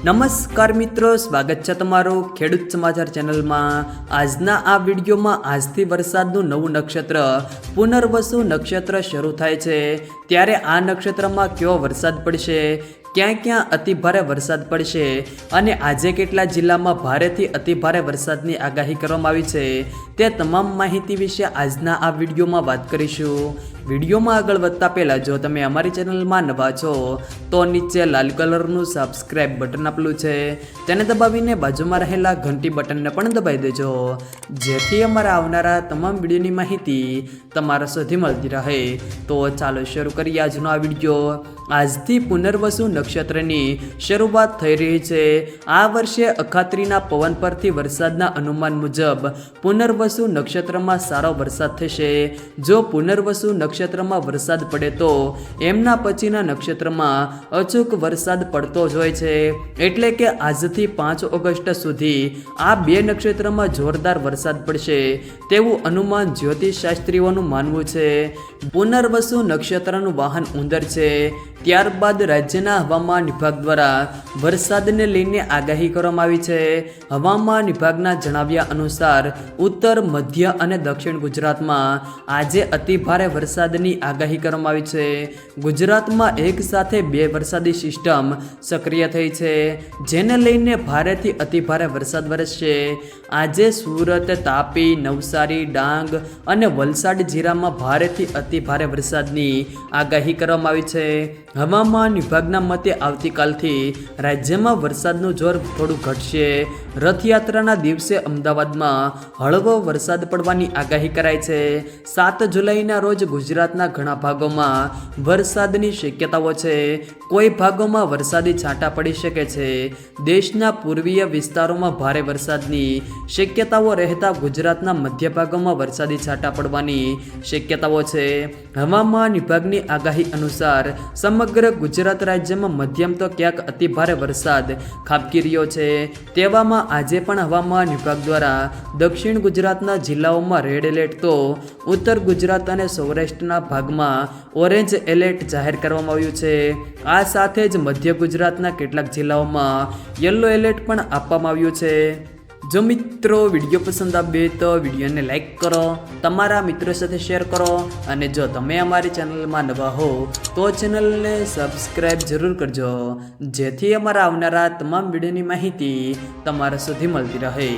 નમસ્કાર મિત્રો, સ્વાગત છે તમારું ખેડૂત સમાચાર ચેનલમાં। આજના આ વિડીયોમાં આજથી વરસાદનું નવું નક્ષત્ર પુનર્વસુ નક્ષત્ર શરૂ થાય છે, ત્યારે આ નક્ષત્રમાં કેવો વરસાદ પડશે, ક્યાં ક્યાં અતિભારે વરસાદ પડશે અને આજે કેટલા જિલ્લામાં ભારેથી અતિભારે વરસાદની આગાહી કરવામાં આવી છે, તે તમામ માહિતી વિશે આજના આ વિડીયોમાં વાત કરીશું। વિડીયોમાં આગળ વધતા પહેલાં જો તમે અમારી ચેનલમાં નવા છો તો નીચે લાલ કલરનું સબસ્ક્રાઇબ બટન આપેલું છે, તેને દબાવીને બાજુમાં રહેલા ઘંટી બટનને પણ દબાવી દેજો, જેથી અમારા આવનારા તમામ વિડીયોની માહિતી તમારા સુધી મળતી રહે। તો ચાલો શરૂ કરીએ આજનો આ વિડીયો। આજથી પુનર્વસુ નક્ષત્રની શરૂઆત થઈ રહી છે। આ વર્ષે અખાત્રીના પવન પરથી વરસાદના અનુમાન મુજબ પુનર્વસુ નક્ષત્રમાં સારો વરસાદ થશે। જો પુનર્વસુ નક્ષત્રમાં વરસાદ પડે તો એમના પછીના નક્ષત્રમાં અચૂક વરસાદ પડતો જ હોય છે, એટલે કે આજથી 5 ઓગસ્ટ સુધી આ બે નક્ષત્રમાં જોરદાર વરસાદ પડશે તેવું અનુમાન જ્યોતિષશાસ્ત્રીઓનું માનવું છે। પુનર્વસુ નક્ષત્રનું વાહન ઉંદર છે। ત્યારબાદ રાજ્યના હવામાન વિભાગ દ્વારા વરસાદને લઈને આગાહી કરવામાં આવી છે। હવામાન વિભાગના જણાવ્યા અનુસાર ઉત્તર, મધ્ય અને દક્ષિણ ગુજરાતમાં આજે અતિભારે વરસાદની આગાહી કરવામાં આવી છે। ગુજરાતમાં એક સાથે 2 વરસાદી સિસ્ટમ સક્રિય થઈ છે, જેને લઈને ભારેથી અતિભારે વરસાદ વરસશે। આજે સુરત, તાપી, નવસારી, ડાંગ અને વલસાડ જિલ્લામાં ભારેથી અતિભારે વરસાદની આગાહી કરવામાં આવી છે। હવામાન વિભાગના મતે આવતીકાલથી રાજ્યમાં વરસાદનું જોર થોડું ઘટશે। રથયાત્રાના દિવસે અમદાવાદમાં હળવો વરસાદ પડવાની આગાહી કરાઈ છે। 7 જુલાઈના રોજ ગુજરાતના ઘણા ભાગોમાં વરસાદની શક્યતાઓ છે। કોઈ ભાગોમાં વરસાદી છાંટા પડી શકે છે। દેશના પૂર્વીય વિસ્તારોમાં ભારે વરસાદની શક્યતાઓ રહેતા ગુજરાતના મધ્ય ભાગોમાં વરસાદી છાંટા પડવાની શક્યતાઓ છે। હવામાન વિભાગની આગાહી અનુસાર સમગ્ર ગુજરાત રાજ્યમાં મધ્યમ તો ક્યાંક અતિભારે વરસાદ ખાબકી રહ્યો છે। તેવામાં આજે પણ હવામાન વિભાગ દ્વારા દક્ષિણ ગુજરાતના જિલ્લાઓમાં રેડ એલર્ટ તો ઉત્તર ગુજરાત અને સૌરાષ્ટ્રના ભાગમાં ઓરેન્જ એલર્ટ જાહેર કરવામાં આવ્યું છે। આ સાથે જ મધ્ય ગુજરાતના કેટલાક જિલ્લાઓમાં યલો એલર્ટ પણ આપવામાં આવ્યું છે। જો મિત્રો વિડીયો પસંદ આવે તો વિડીયોને લાઈક કરો, તમારા મિત્રો સાથે શેર કરો અને જો તમે અમારી ચેનલમાં નવા હો તો ચેનલને સબસ્ક્રાઈબ જરૂર કરજો, જેથી અમારા આવનારા તમામ વિડીયોની માહિતી તમારા સુધી મળતી રહે।